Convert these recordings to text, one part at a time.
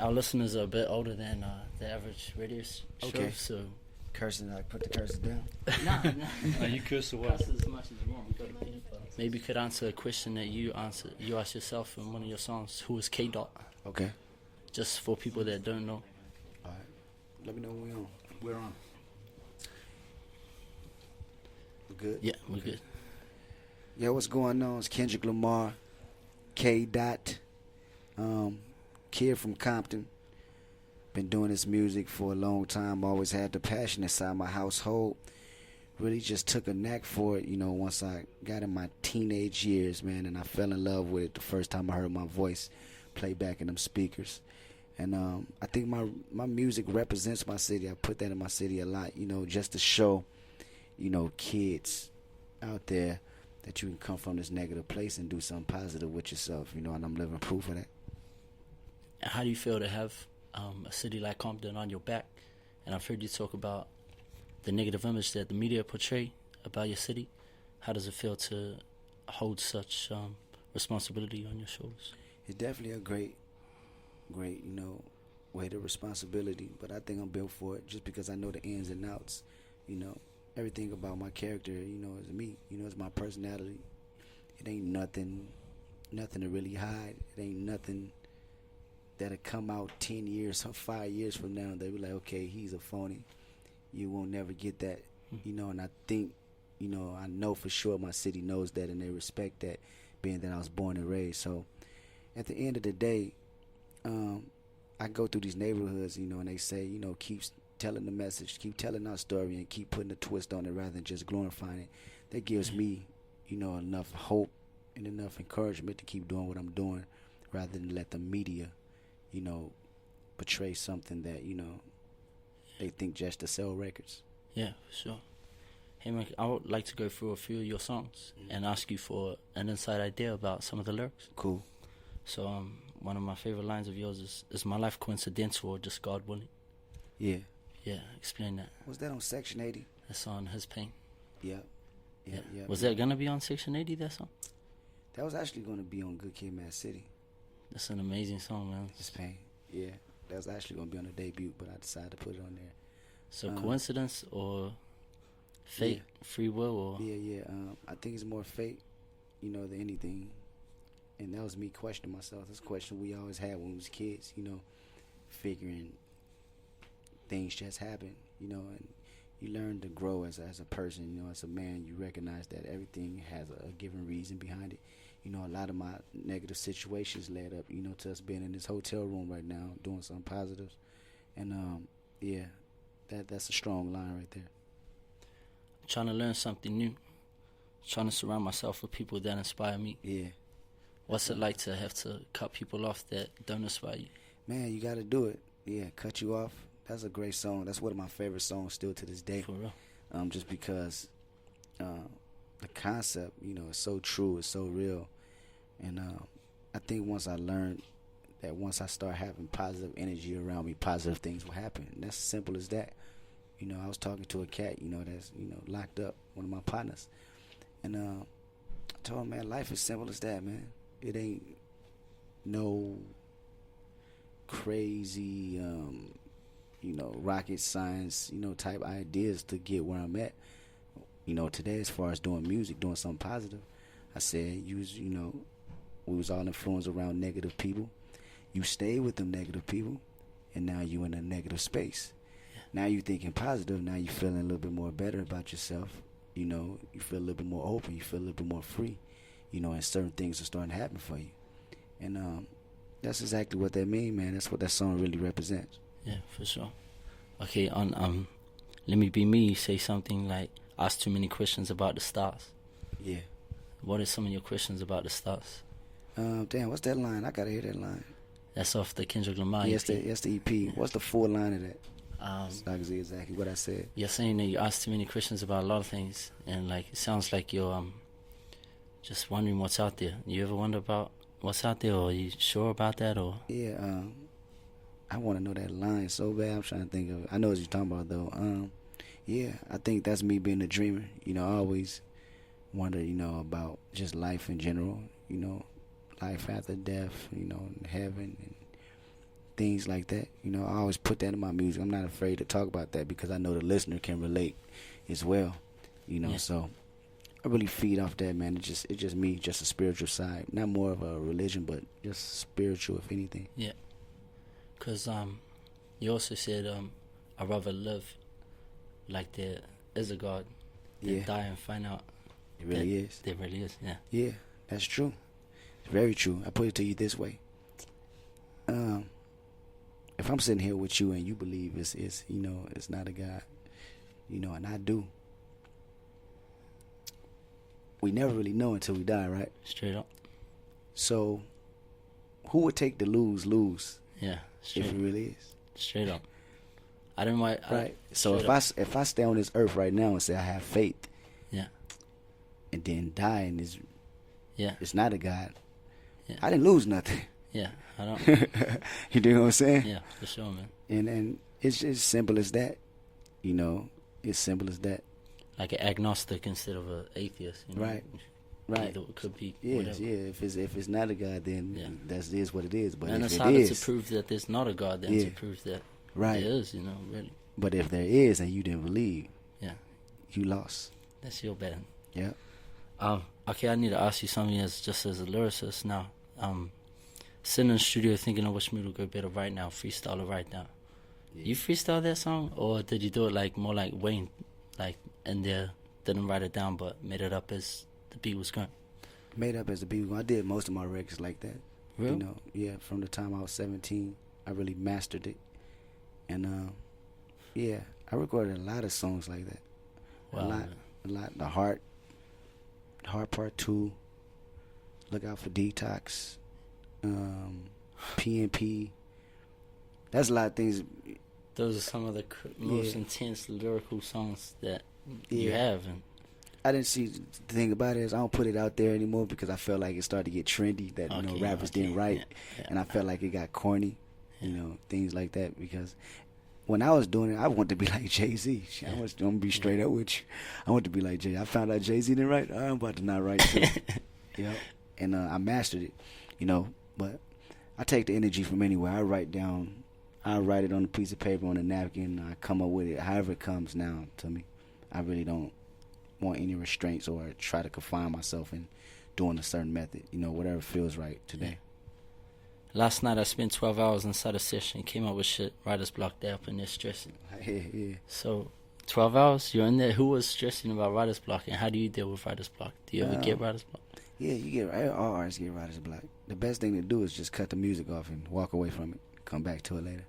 our listeners are a bit older than the average radio show, Okay. so Cursing, I put the curses down. nah. No, you curse or what? Cuss as much as you want. We got to beat it. Maybe you could answer a question that you asked yourself in one of your songs. Who is K Dot? Okay. Just for people that don't know. All right. Let me know when we're on. We're on. We good? Yeah, we're good. Yeah, what's going on? It's Kendrick Lamar, K Dot, kid from Compton. Been doing this music for a long time. Always had the passion inside my household. Really just took a knack for it, once I got in my teenage years, man, and I fell in love with it the first time I heard my voice play back in them speakers. And I think my music represents my city. I put that in my city a lot, just to show, kids out there that you can come from this negative place and do something positive with yourself, and I'm living proof of that. How do you feel to have a city like Compton on your back? And I've heard you talk about the negative image that the media portray about your city. How does it feel to hold such responsibility on your shoulders? It's definitely a great, weight of responsibility, but I think I'm built for it just because I know the ins and outs, everything about my character, is me, it's my personality. It ain't nothing to really hide. It ain't nothing that'll come out 10 years or 5 years from now. They'll be like, okay, he's a phony. You won't never get that, and I think, I know for sure my city knows that and they respect that, being that I was born and raised. So at the end of the day, I go through these neighborhoods, and they say, keep telling the message, keep telling our story, and keep putting a twist on it rather than just glorifying it. That gives me, enough hope and enough encouragement to keep doing what I'm doing rather than let the media, portray something that, they think just to sell records. Yeah, for sure. Hey, man, I would like to go through a few of your songs and ask you for an inside idea about some of the lyrics. Cool. So, one of my favorite lines of yours is my life coincidental or just God willing? Yeah. Yeah, explain that. Was that on Section 80? That's on His Pain. Yeah. Was that going to be on Section 80, that song? That was actually going to be on Good Kid, Mad City. That's an amazing song, man. His Pain. Yeah. That was actually going to be on the debut, but I decided to put it on there. So coincidence or fate, free will, or? Yeah. I think it's more fate, than anything. And that was me questioning myself. That's a question we always had when we was kids, figuring things just happen, and you learn to grow as a person, as a man. You recognize that everything has a given reason behind it. A lot of my negative situations led up, to us being in this hotel room right now, doing something positive. And, that's a strong line right there. I'm trying to learn something new. Trying to surround myself with people that inspire me. Yeah. What's it like to have to cut people off that don't inspire you? Man, you got to do it. Yeah, Cut You Off. That's a great song. That's one of my favorite songs still to this day. For real. Just because the concept, is so true, it's so real. And I think once I learned that once I start having positive energy around me, positive things will happen. And that's as simple as that. I was talking to a cat, that's, locked up, one of my partners. And I told him, man, life is simple as that, man. It ain't no crazy, rocket science, type ideas to get where I'm at. Today, as far as doing music, doing something positive, I said, we was all influenced around negative people. You stay with them negative people, and now you in a negative space. Now you thinking positive. Now you feeling a little bit more better about yourself. You feel a little bit more open. You feel a little bit more free. And certain things are starting to happen for you. And that's exactly what that mean, man. That's what that song really represents. Yeah, for sure. Okay, on Let Me Be Me, you say something like, ask too many questions about the stars. Yeah. What are some of your questions about the stars? Damn, what's that line? I gotta hear that line. That's off the Kendrick Lamar Yes, EP. that's the EP. What's the full line of that? So I can see exactly what I said. You're saying that you ask too many questions about a lot of things, and it sounds like you're just wondering what's out there. You ever wonder about what's out there, or are you sure about that, or? Yeah, I want to know that line so bad. I'm trying to think of it. I know what you're talking about though. Yeah, I think that's me being a dreamer. I always wonder, about just life in general. Life after death. In heaven and things like that. You know, I always put that in my music. I'm not afraid to talk about that because I know the listener can relate as well. You know, so I really feed off that, man. It's just me, just a spiritual side, not more of a religion, but just spiritual, if anything. Yeah, because you also said I'd rather live like there is a God than die and find out. It really is. There really is. Yeah. Yeah, that's true. It's very true. I put it to you this way. If I'm sitting here with you and you believe it's you know, it's not a God, you know, and I do, we never really know until we die, right? Straight up. So, who would take the lose? Yeah, if it really is. Straight up. I don't mind. Right. So if I stay on this earth right now and say I have faith, yeah, and then die and it's not a God, yeah, I didn't lose nothing. Yeah, I don't. You know what I'm saying? Yeah, for sure, man. And it's as simple as that. You know, it's simple as that. Like an agnostic instead of an atheist. You know? Right. Right. It could be. Yes, whatever. Yeah. If it's not a God, then that is what it is. But and if it's it harder is, to prove that there's not a God than to prove that there is. You know, really. But if there is and you didn't believe, you lost. That's your bad. Yeah. Okay, I need to ask you something as a lyricist now. Sitting in the studio thinking of which mood would go better right now, freestyle or right now. Yeah. You freestyle that song, or did you do it like more like Wayne, like in there, didn't write it down but made it up as the beat was going? Made up as the beat was going. I did most of my records like that. Really? You know, yeah. From the time I was 17, I really mastered it, and I recorded a lot of songs like that. Wow, a lot. The Heart Part 2. Look Out for Detox. PNP. That's a lot of things. Those are some of the most intense lyrical songs that you have. And I didn't see the thing about it is I don't put it out there anymore because I felt like it started to get trendy that you know rappers didn't write, and I felt like it got corny, you know, things like that. Because when I was doing it, I wanted to be like Jay-Z. I'm gonna be straight up with you. I wanted to be like Jay. I found out Jay-Z didn't write. I'm about to not write too. And I mastered it, you know. But I take the energy from anywhere. I write it on a piece of paper, on a napkin. I come up with it however it comes now to me. I really don't want any restraints or try to confine myself in doing a certain method. You know, whatever feels right today. Last night I spent 12 hours inside a session, came up with shit, writer's block there up in there stressing. Yeah. So 12 hours, you're in there. Who was stressing about writer's block, and how do you deal with writer's block? Do you ever get writer's block? Yeah, all artists get writer's block. The best thing to do is just cut the music off and walk away from it. Come back to it later.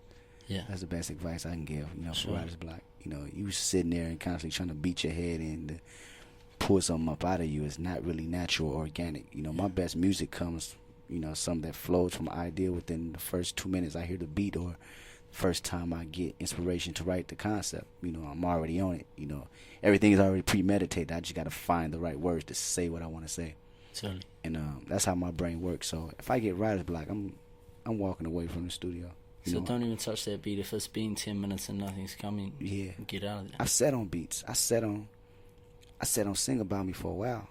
Yeah, that's the best advice I can give. You know, for writer's block. You know, you sitting there and constantly trying to beat your head in to pull something up out of you. It's not really natural or organic. You know, my best music comes, you know, something that flows from an idea within the first 2 minutes I hear the beat, or first time I get inspiration to write the concept. You know, I'm already on it. You know, everything is already premeditated. I just got to find the right words to say what I want to say. Totally. And that's how my brain works. So if I get writer's block, I'm walking away from the studio. So don't even touch that beat. If it's been 10 minutes and nothing's coming, get out of there. I've sat on beats. I sat on Sing About Me for a while,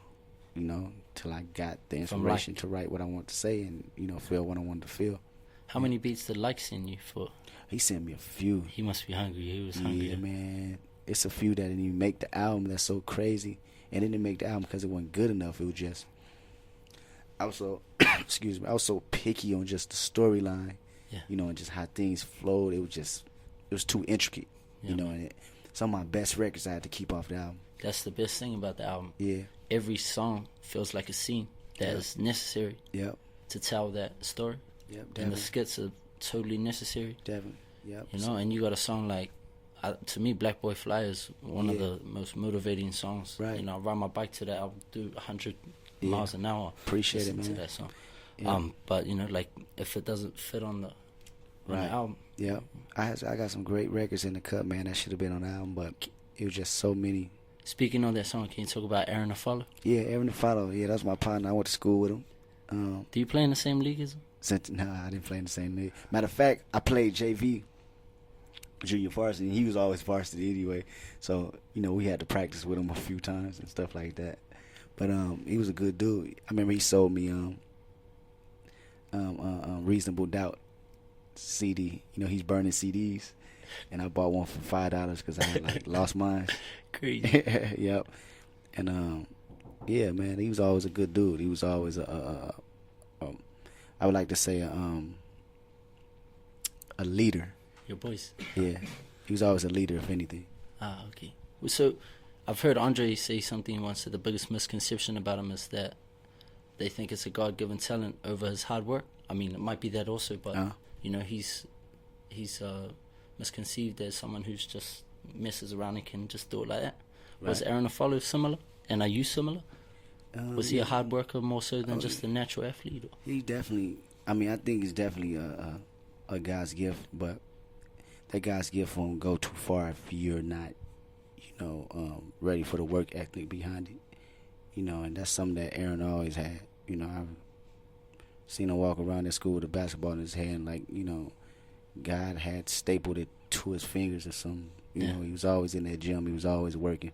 you know, till I got the inspiration to write what I want to say and, you know, feel what I wanted to feel. How many beats did Like send you for? He sent me a few. He must be hungry. He was hungry. Yeah, man. It's a few that didn't even make the album. That's so crazy. And it didn't make the album because it wasn't good enough. It was just, I was so, excuse me, I was so picky on just the storyline, you know, and just how things flowed. It was too intricate, you know, and some of my best records I had to keep off the album. That's the best thing about the album. Yeah. Every song feels like a scene that is necessary to tell that story. And the skits are totally necessary. Definitely. You know, and you got a song like, to me, Black Boy Fly is one of the most motivating songs. Right. You know, I ride my bike to that album, do 100 miles an hour. Appreciate it, man. To that song. But, you know, like, if it doesn't fit on the album. Yeah. I got some great records in the cut, man, that should have been on the album, but it was just so many. Speaking of that song, can you talk about Aaron Afflalo? Yeah, Aaron Afflalo. Yeah, that's my partner. I went to school with him. Do you play in the same league as him? No, I didn't play in the same league. Matter of fact, I played JV, junior varsity, and he was always varsity anyway. So, you know, we had to practice with him a few times and stuff like that. But he was a good dude. I remember he sold me Reasonable Doubt. CD. You know, he's burning CDs, and I bought one for $5 because I had like lost mine. Crazy. Yep. And yeah, man, he was always a good dude. He was always I would like to say a leader. Your boys. Yeah, he was always a leader, if anything. Ah, okay. So, I've heard Andre say something once that the biggest misconception about him is that they think it's a God-given talent over his hard work. I mean, it might be that also, but you know, he's misconceived as someone who's just messes around and can just do it like that. Right. Was Aaron Afflalo similar? And are you similar? Was he a hard worker more so than just a natural athlete? Or? He definitely. I mean, I think he's definitely a God's gift, but that God's gift won't go too far if you're not, you know, ready for the work ethic behind it. You know, and that's something that Aaron always had. You know, I've seen him walk around at school with a basketball in his hand, like, you know, God had stapled it to his fingers or something. You know, he was always in that gym. He was always working.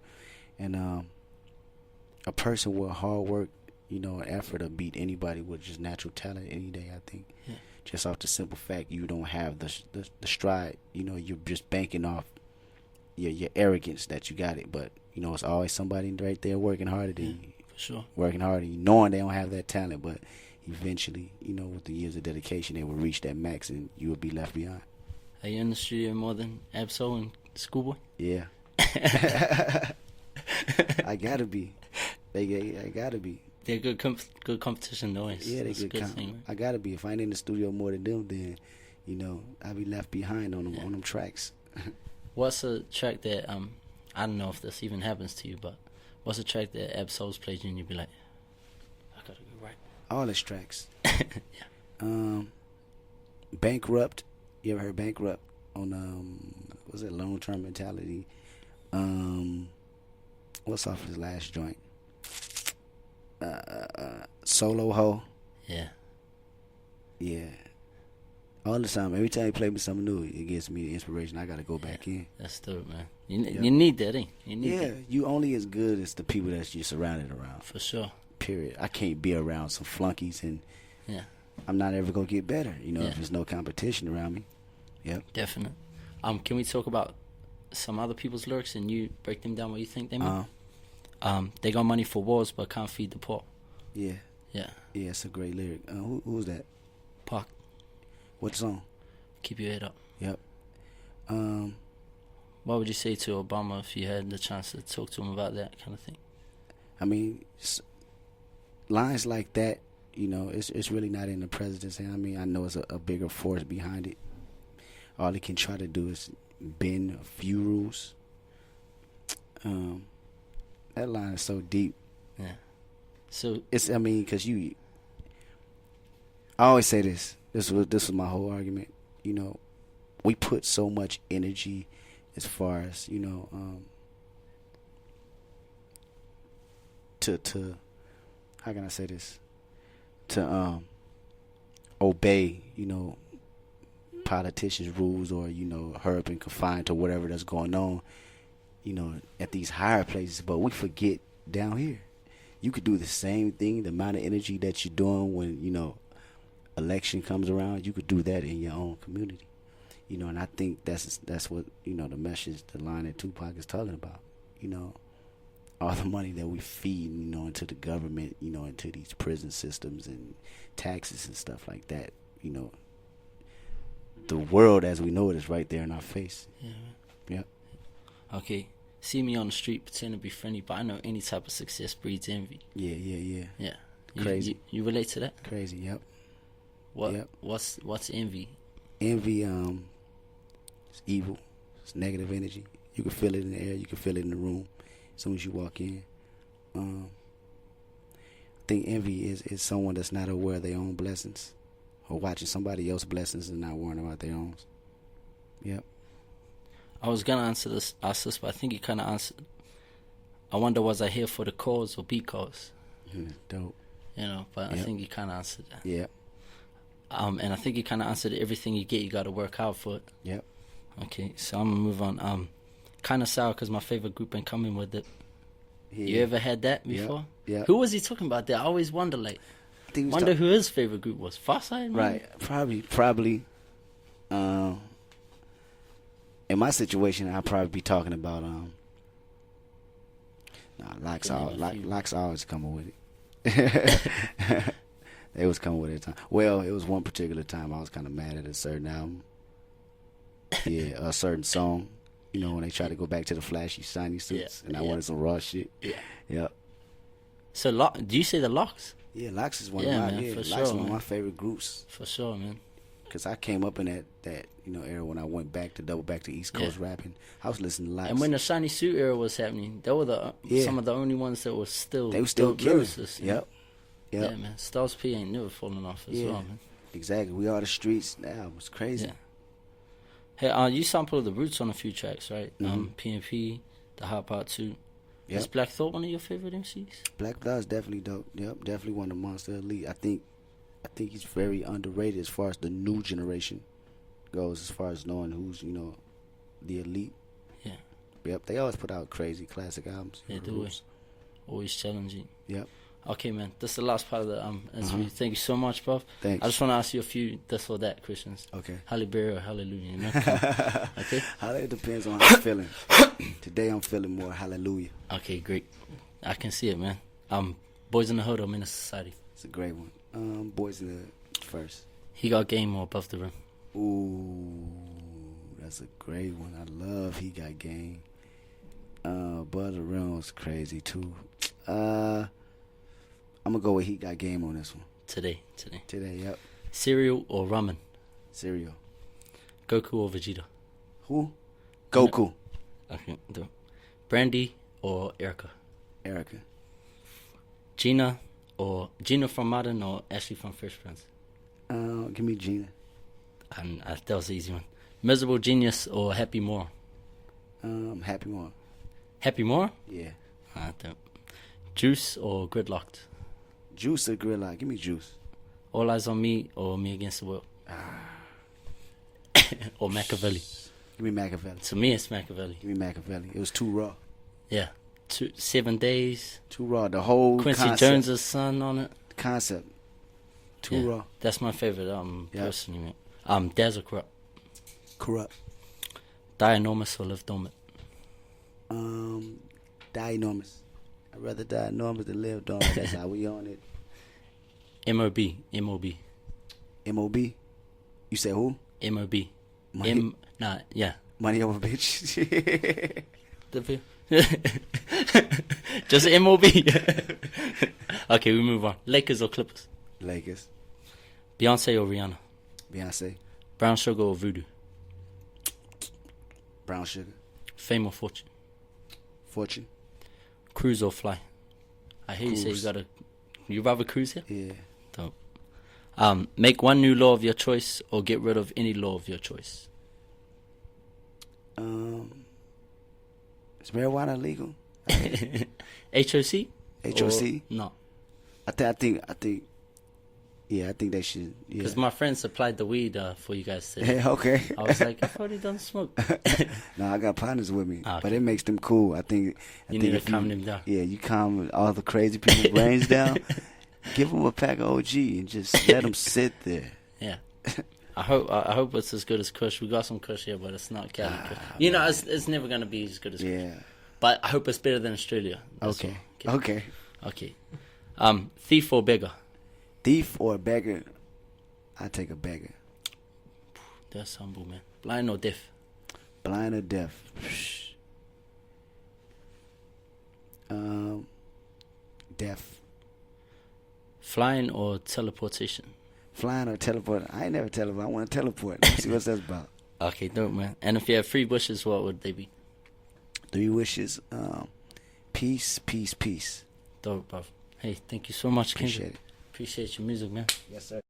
And a person with hard work, you know, effort will beat anybody with just natural talent any day, I think. Yeah. Just off the simple fact you don't have the stride. You know, you're just banking off your arrogance that you got it. But, you know, it's always somebody right there working harder than you. For sure. Working harder, knowing they don't have that talent. But eventually, you know, with the years of dedication, they will reach that max and you will be left behind. Are you in the studio more than Absol and Schoolboy? Yeah. I gotta be. I gotta be. They're good competition noise. Yeah, they're good thing, right? I gotta be. If I ain't in the studio more than them, then, you know, I'll be left behind on them tracks. What's a track that I don't know if this even happens to you, but what's a track that Absol's played you and you'd be like, I gotta go right? All his tracks. Yeah. Bankrupt. You ever heard Bankrupt on what's it, Long Term Mentality? What's off his last joint? Solo Ho. Yeah. Yeah. All the time. Every time he play me something new, it gives me the inspiration. I gotta go back in. That's dope, man. You need that, eh? You need that. You only as good as the people that you're surrounded around. For sure. Period. I can't be around some flunkies and I'm not ever gonna get better, you know, if there's no competition around me. Yep. Definitely. Can we talk about some other people's lyrics and you break them down what you think they mean? They got money for wars but can't feed the poor. Yeah. Yeah. Yeah, it's a great lyric. Who's that? Pac. What song? Keep your head up. Yep. What would you say to Obama if you had the chance to talk to him about that kind of thing? I mean, lines like that, you know, it's really not in the president's hand. I mean, I know it's a bigger force behind it. All he can try to do is bend a few rules. That line is so deep. Yeah. So I mean, because I always say this. This was my whole argument. You know, we put so much energy as far as, you know, to how can I say this? To obey, you know, politicians' rules, or, you know, hurry up and confined to whatever that's going on, you know, at these higher places. But we forget down here, you could do the same thing. The amount of energy that you're doing when, you know, election comes around, you could do that in your own community, you know. And I think that's what, you know, the message, the line that Tupac is talking about. You know, all the money that we feed, you know, into the government, you know, into these prison systems and taxes and stuff like that. You know, the world as we know it is right there in our face. Yeah. Yep. Okay. See me on the street, pretend to be friendly, but I know any type of success breeds envy. Yeah. Crazy. You relate to that? Crazy. Yep. What's envy? Envy, it's evil. It's negative energy. You can feel it in the air. You can feel it in the room as soon as you walk in. I think envy is someone that's not aware of their own blessings, or watching somebody else's blessings and not worrying about their own. Yep. I was gonna ask this, but I think you kind of answered. I wonder, was I here for the cause or because? Dope. You know, but I think you kind of answered that. Yeah. And I think you kind of answered everything you get, you got to work hard for it. Yep. Okay, so I'm gonna move on. Kind of sour because my favorite group ain't coming with it. Yeah. You ever had that before? Yeah. Who was he talking about that? I always wonder, who his favorite group was. Farsight, right? Probably. In my situation, I'd probably be talking about Locks always coming with it. They was coming with it at time. Well, it was one particular time I was kind of mad at a certain album. Yeah, a certain song. You know, when they try to go back to the flashy, shiny suits, and I wanted some raw shit. Yeah. Yep. So, do you say the Locks? Yeah, Locks is one of my favorite groups. For sure, man. Because I came up in that era when I went back to double back to East Coast rapping. I was listening to Locks. And when the shiny suit era was happening, they were some of the only ones that were still killing. Yep. Yeah, man. Styles P ain't never falling off as well, man. Exactly. We are the streets now. It was crazy. Yeah. Hey, you sampled the Roots on a few tracks, right? P&P, The Hot Part 2. Yep. Is Black Thought one of your favorite MCs? Black Thought is definitely dope. Yep, definitely one of the Monster Elite. I think he's very underrated as far as the new generation goes, as far as knowing who's, the elite. Yeah. Yep, they always put out crazy classic albums. They do. Always challenging. Yep. Okay, man. This is the last part of the interview. Thank you so much, bro. Thanks. I just want to ask you a few this or that questions. Okay. Hallelujah or hallelujah. You know? Okay. It depends on how I'm feeling. Today I'm feeling more hallelujah. Okay, great. I can see it, man. Boys in the Hood or Menace Society? It's a great one. Boys in the Hood first. He Got Game or Above the Rim? Ooh, that's a great one. I love He Got Game. Above the Rim was crazy too. I'm gonna go with He Got Game on this one. Today, yep. Cereal or ramen? Cereal. Goku or Vegeta? Who? Goku. Okay. Brandy or Erica? Erica. Gina from Modern or Ashley from Fresh Prince? Give me Gina. That was the easy one. Miserable Genius or Happy More? Happy More. Happy More? Yeah. Juice or Gridlocked? Juice or Gridlocked? Give me Juice. All Eyes on Me or Me Against the World? Or Machiavelli? Give me Machiavelli. To me, it's Machiavelli. Give me Machiavelli. It was too raw. Yeah. 7 days. Too raw. The whole Quincy concept. Jones' son on it. Concept. Too raw. That's my favorite personally, man. Daz or Corrupt? Corrupt. Die Enormous or Live Dormant? Die Enormous. I'd rather die enormous than live dormant. That's how we on it. M.O.B. M.O.B. You said who? M.O.B. Money. Money over bitch. Just M.O.B. Okay, we move on. Lakers or Clippers? Lakers. Beyonce or Rihanna? Beyonce. Brown Sugar or Voodoo? Brown Sugar. Fame or Fortune? Fortune. Cruise or fly? I hear Cruise. You say you rather cruise here? Yeah. Dope. Make one new law of your choice or get rid of any law of your choice? Is marijuana legal? HOC? HOC? No. I think they should. Because my friend supplied the weed for you guys today. Okay. I was like, I've already done smoke. No, I got partners with me, Okay. but it makes them cool. I think you need to calm them down. Yeah, you calm all the crazy people's brains down. Give them a pack of OG and just let them sit there. Yeah. I hope it's as good as Kush. We got some Kush here, but it's not Cali Kush. You know, it's never gonna be as good as Kush. Yeah. But I hope it's better than Australia. That's Okay. all. Okay. Thief or beggar? Thief or beggar? I take a beggar. That's humble, man. Blind or deaf? Blind or deaf? Deaf. Flying or teleportation? Flying or teleport? I ain't never teleport. I want to teleport. Let's see what that's about. Okay, dope, man. And if you had 3 wishes, what would they be? 3 wishes. Peace, peace, peace. Dope, bro. Hey, thank you so much, Kendrick. Appreciate it. Appreciate your music, man. Yes, sir.